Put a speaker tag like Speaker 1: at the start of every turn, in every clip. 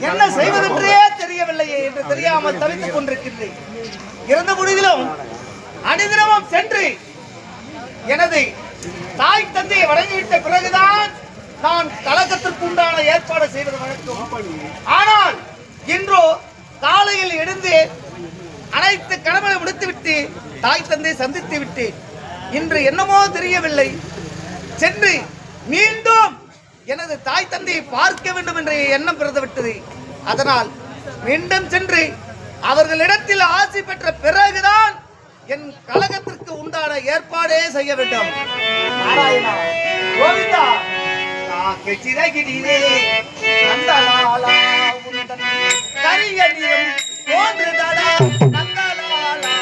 Speaker 1: என்ன செய்வதென்றே தெரியவில்லையே என்று தெரியாமல் தவித்துக் கொண்டிருக்கின்றேன். இருந்த பொழுதிலும் அனுதினமும் சென்று எனது தாய் தந்தையை வழங்கிவிட்ட பிறகுதான் நான் கலகத்திற்கு உண்டான ஏற்பாடு செய்வது வழக்கம். ஆனால் இன்றோ காலையில் எழுந்து அனைத்து கடமையை முடித்துவிட்டு தாய் தந்தையை சந்தித்து விட்டு இன்று என்னமோ தெரியவில்லை சென்று மீண்டும் எனது தாய் தந்தையை பார்க்க வேண்டும் என்ற எண்ணம் பிறந்து விட்டது. அதனால் மீண்டும் சென்று அவர்களிடத்தில் ஆசி பெற்ற பிறகுதான் என் கலகத்திற்கு உண்டான ஏற்பாடே செய்ய வேண்டும். நாராயணா கோவிந்தா சிறகிடிலே நந்தலாலா உந்தன் கரியனியும் தோன்றுதடா நந்தலாலா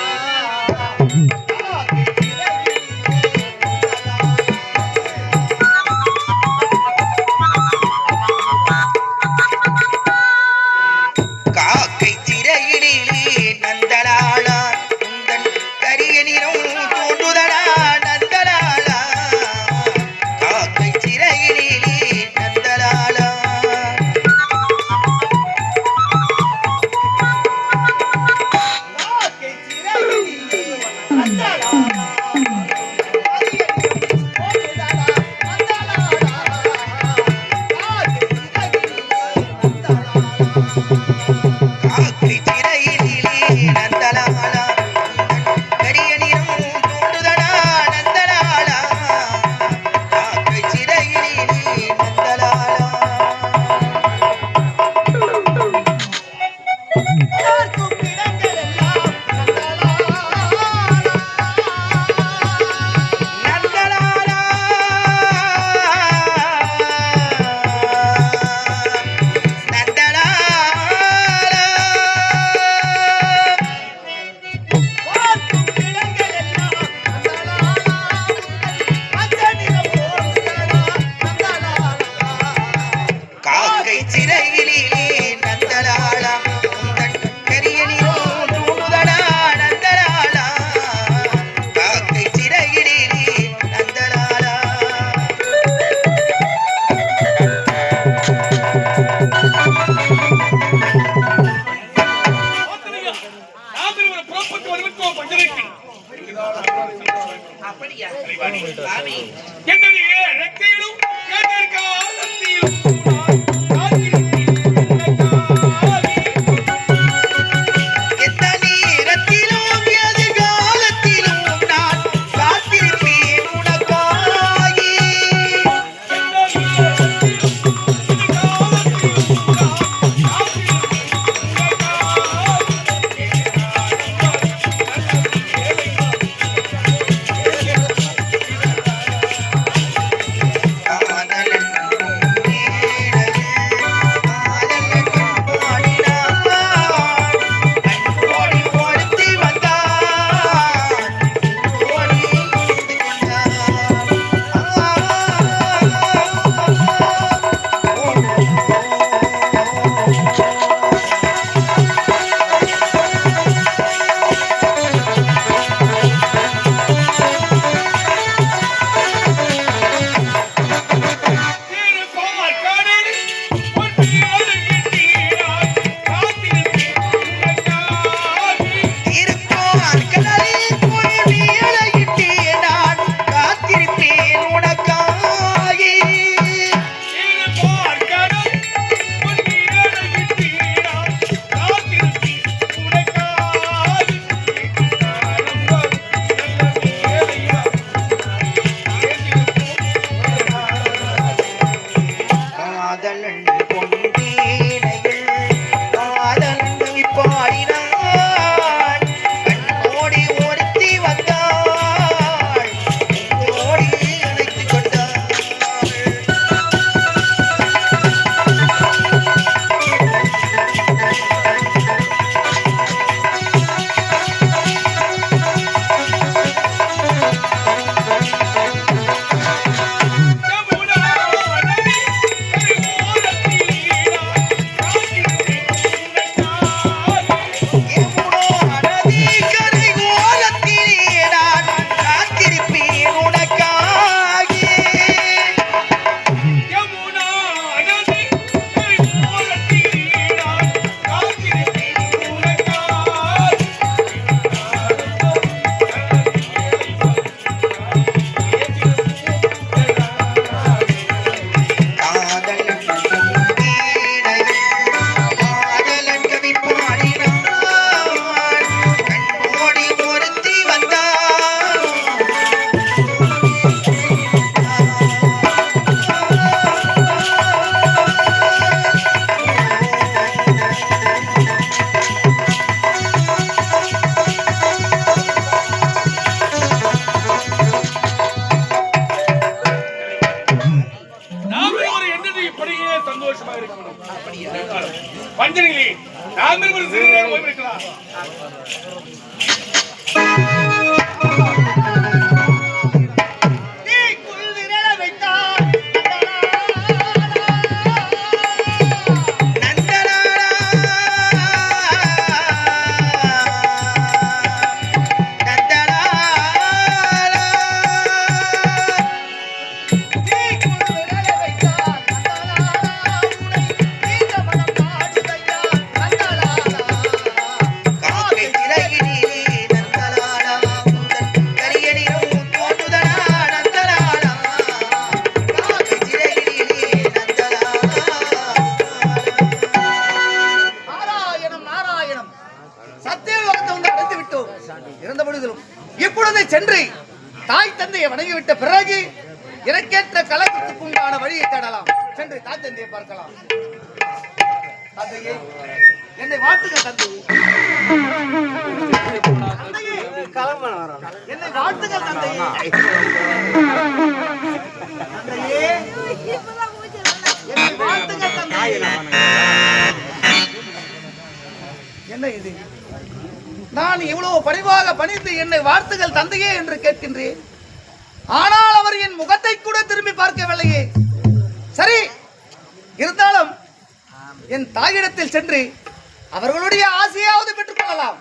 Speaker 2: நாம் ஒரு என்னது இப்படியே சந்தோஷமா இருக்கணும். பஞ்சனிகளே, நாம் ஒரு சிறிது நேரம் ஓய்வெடுக்கலாம்.
Speaker 1: இப்பொழுது சென்று தாய் தந்தையை வணங்கிவிட்ட பிறகு எனக்கேற்ற கலகத்துக்கு உண்டான வழியை தேடலாம். சென்று தாய் தந்தையை பார்க்கலாம். தந்தையே, என்னை வாழ்த்துக தந்தையே. என்னை வாழ்த்துக தந்தையே. தந்தையே, என்னை வாழ்த்துக தந்தையே. என்ன இது? நான் இவ்வளவு பணிவாக பணிந்து என்னை வாழ்த்துகள் தந்தையே என்று கேட்கின்றேன். ஆனால் அவர் என் முகத்தை கூட திரும்பி பார்க்கவில்லையே. சரி, இருந்தாலும் என் தாயிடத்தில் சென்று அவர்களுடைய ஆசையாவது பெற்றுக் கொள்ளலாம்.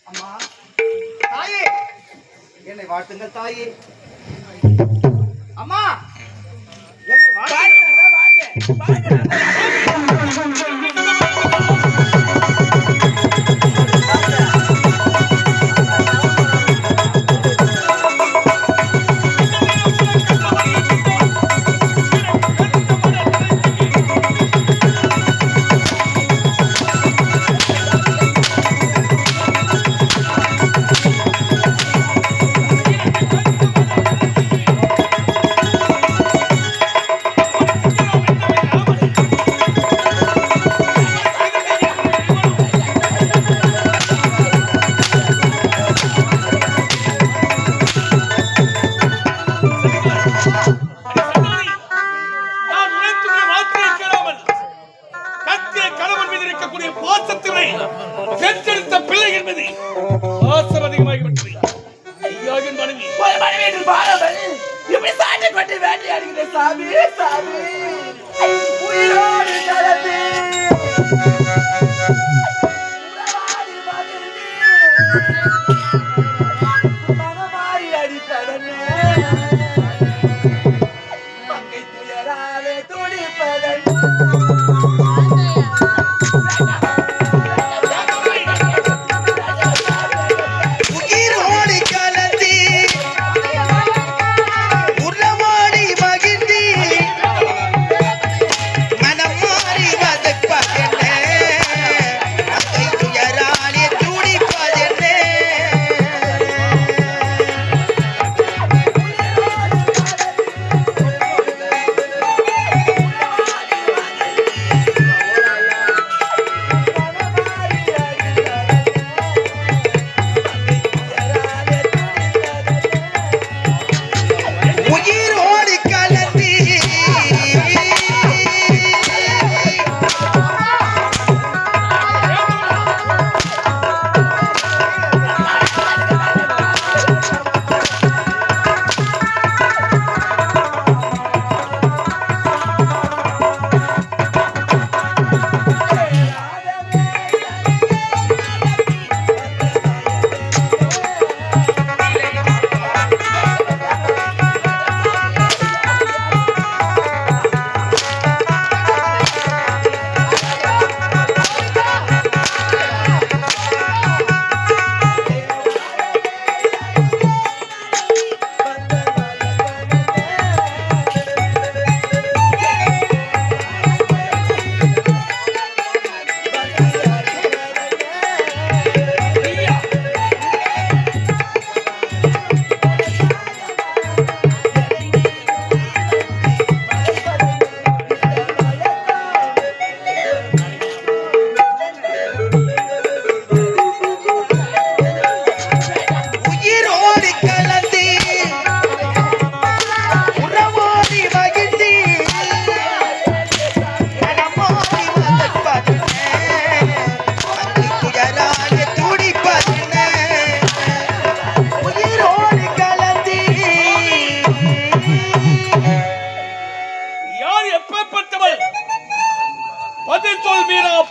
Speaker 1: அம்மா, தாயே, என்னை வாழ்த்துங்கள் தாயே. அம்மா, என்னை வாழ்த்துங்கள்.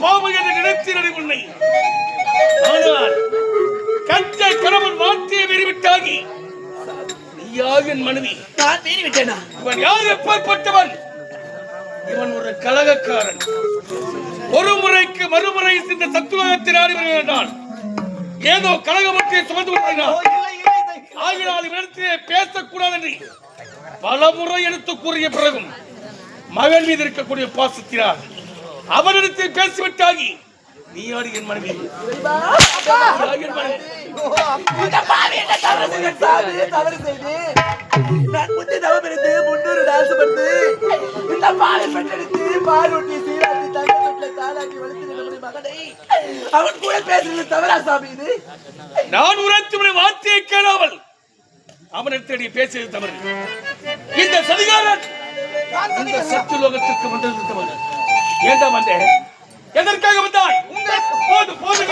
Speaker 2: பாவம் என்று நினைத்தீரடி உன்னை. ஆனால் கற்ற கணவன் வார்த்தையை மீறிவிட்டாகி நீயா என் மனைவி.
Speaker 1: நான் மீறிவிட்டேனா?
Speaker 2: இவன் யார், எப்பேற்பட்டவன்? இவன் ஒரு கலகக்காரன். ஒரு முறைக்கு மறுமுறை இந்த சத்துலகத்தில் ஆடி வருகிறான். ஏதோ கலகமற்றை சுமந்து கொண்டிருக்கிறான். ஆகினால் இவனிடத்திலே பேசக்கூடாது என்று பல முறை எடுத்து கூறிய பிறகும் மகன் மீது இருக்கக்கூடிய பாசத்தினால் அவனிடத்தில் பேசிவிட்டாகி நீ யாரு என் மனைவி.
Speaker 1: தவறு செய்து நான் முந்தி தவறித்து முன்னூறு ஆசைப்பட்டு இந்த பாலை பெற்றெடுத்து பாலூட்டி சீராட்டி தங்கத்துல தாளாட்டி வளர்த்து மகனை அவன் கூட பேசுறது தவறா சாமி? இது
Speaker 2: நான் உரைத்து வார்த்தையை கேளாமல் அவனிடத்தடி பேசியது தவறு. இந்த சதிகாரன் இந்த சத்துலோகத்திற்கு வந்திருந்தவன். ஏண்டா வந்தேன்? எதற்காக வந்தாய்? போது போது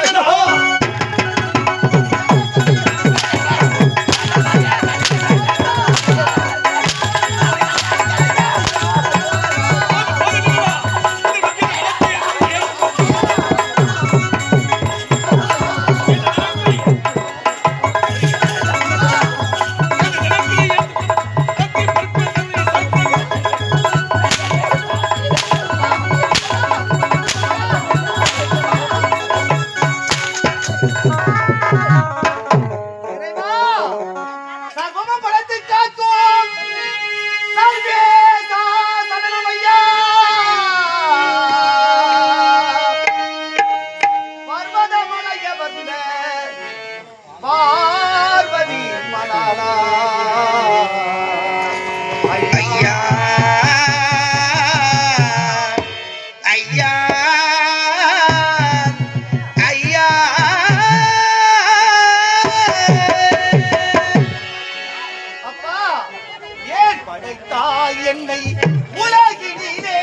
Speaker 1: பார்வதி மணாலா ஐயா ஐயா ஐயா அப்பா, ஏன் படைத்தாய் என்னை உலகினிலே?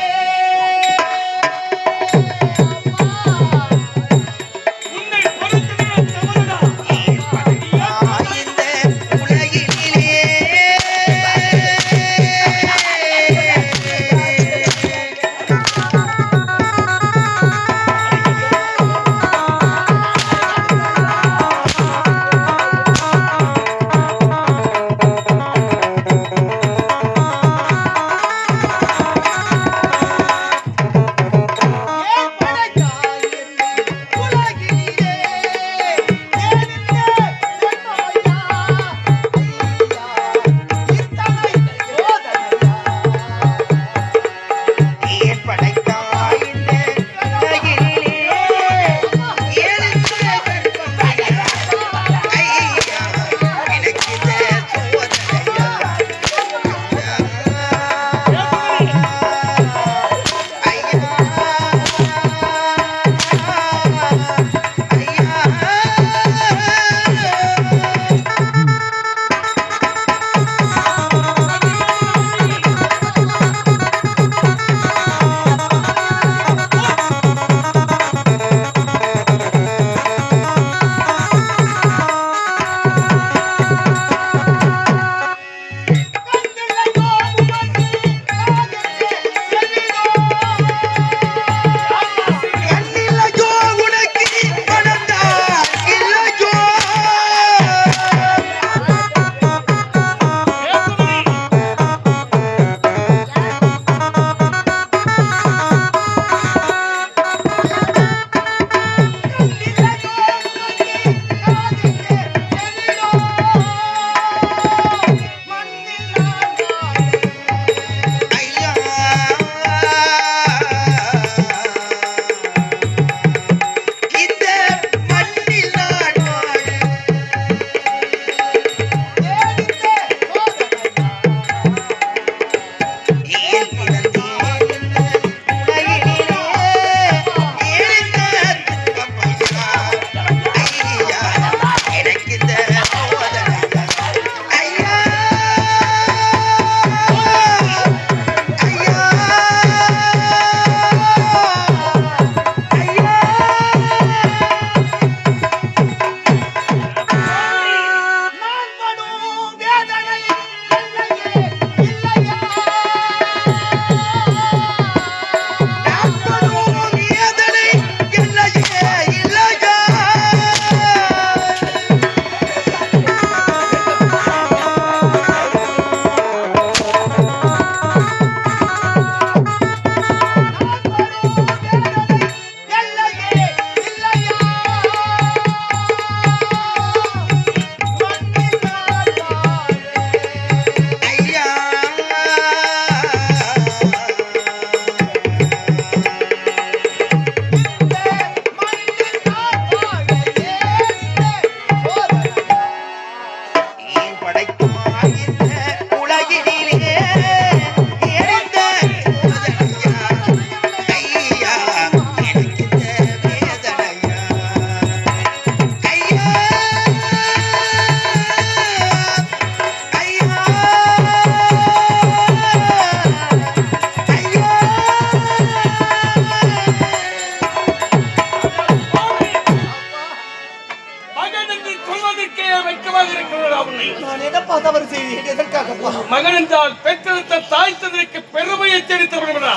Speaker 2: மகன் என்றால் பெற்றெடுத்த தாய் தந்தைக்கு பெருமையை தேடித்தவர்களா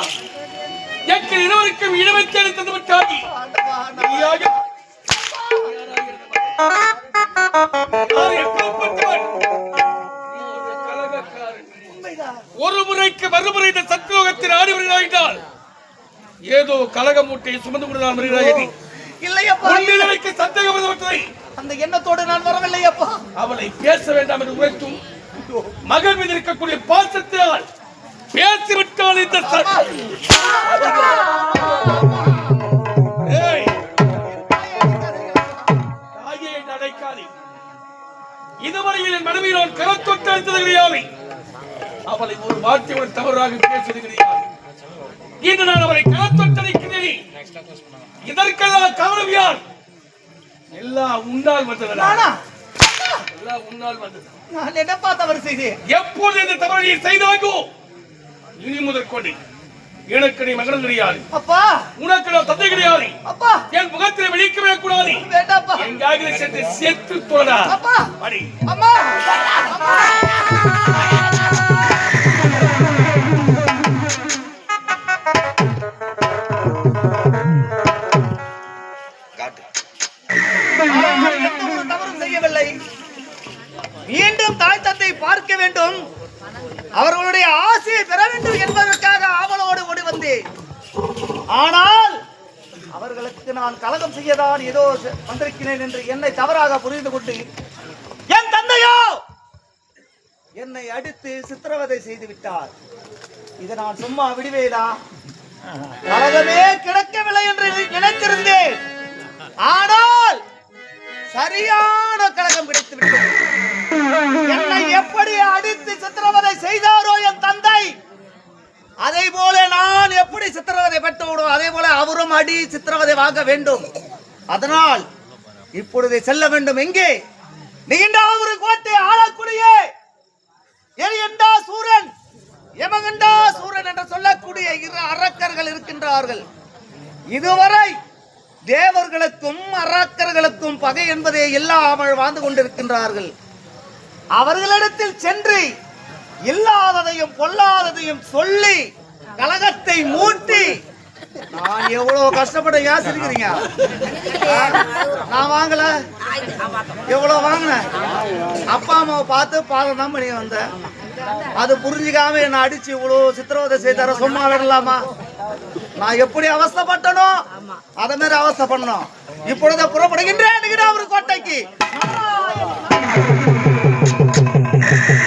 Speaker 2: எங்கள் இருவருக்கும் இனிமை தேடித்தந்து விட்டாடி ஒரு முறைக்கு மறுமுறை இந்த சத்லோகத்தில் ஆடி வருகிறார்கள் ஏதோ கலக மூட்டையை சுமந்து கொண்டுதான் வருகிறாய்
Speaker 1: இல்லையப்பா
Speaker 2: சந்தேகம் வந்துவிட்டதை
Speaker 1: அந்த எண்ணத்தோடு நான் வரவில்லையப்பா
Speaker 2: அவளை பேச வேண்டாம் என்று உரைத்தும் மகன் மீது இருக்கக்கூடிய பாசத்தினால் பேசிவிட்டால் இந்த தாயை அடைக்காதே இதுவரையில் என் மனைவி நான் கரத்தொட்டு அளித்தது கிடையாது அவளை ஒரு வார்த்தையுடன் தவறாக பேசுவது கிடையாது இன்று நான் அவரை கரத்தொட்டு அளிக்கிறேன் இதற்கெல்லாம் காரணம் யார் எல்லாம் உன்னால் வந்தது எல்லாம் உன்னால் வந்தது
Speaker 1: நான் என்னப்பா தவறு செய்தேன்
Speaker 2: எப்போது இந்த தவறை செய்தாகோ இனி முதற்கொண்டு எனக்கு நீ மகன் கிடையாது
Speaker 1: அப்பா
Speaker 2: உனக்கு நான் தந்தை கிடையாது
Speaker 1: அப்பா
Speaker 2: என் முகத்திலே வெளிக்கவே கூடாது
Speaker 1: வேண்டாப்பா
Speaker 2: எங்காக சென்று செத்து தோடா
Speaker 1: அப்பா
Speaker 2: அடி
Speaker 1: அம்மா தவறும் செய்யவில்லை மீண்டும் தாய் தந்தை பார்க்க வேண்டும் அவர்களுடைய ஆசையை பெற வேண்டும் என்பதற்காக ஆவலோடு ஓடி வந்தேன் ஆனால் அவர்களுக்கு நான் கலகம் செய்யதான் ஏதோ வந்திருக்கிறேன் என்று என்னை தவறாக புரிந்து கொண்டு என் தந்தையோ என்னை அடித்து சித்திரவதை செய்து விட்டார் இதை நான் சும்மா விடுவேனா கலகமே கிடக்கவில்லை என்று நினைத்திருந்தேன் ஆனால் சரியான கலகம் கிடைத்து விட்டது என்னை எப்படி அடித்து சித்திரவதை செய்தாரோ என் தந்தை அதை போல நான் எப்படி சித்திரவதை பெற்று விடுவோம் அதே போல அவரும் அடி சித்திரவதை வாங்க வேண்டும் அதனால் இப்பொழுது செல்ல வேண்டும் எங்கே நீண்ட ஒரு கோட்டை ஆளக்கூடிய எரியண்டா சூரன் யமகண்டா சூரன் என்று சொல்லக்கூடிய இரு அரக்கர்கள் இருக்கின்றார்கள் இதுவரை தேவர்களுக்கும் அரக்கர்களுக்கும் பகை என்பதை இல்லாமல் வாழ்ந்து கொண்டிருக்கின்றார்கள் அவர்களிடத்தில் சென்று இல்லாததையும் பொல்லாததையும் சொல்லி கலகத்தை மூட்டி நான் எவ்வளவு கஷ்டப்பட யோசிக்கிறீங்க நான் வாங்கல எவ்வளவு வாங்கினேன் அப்பா அம்மாவை பார்த்து பாடம் தான் பண்ணி வந்தேன் அது புரிஞ்சுக்காம என்ன அடிச்சு இவ்வளவு சித்திரவதை செய்தார சும்மா விடலாமா நான் எப்படி அவஸ்தைப்பட்டனோ அத மாதிரி அவஸ்தை பண்ணோம் இப்பொழுது புறப்படுகின்றேன் கோட்டைக்கு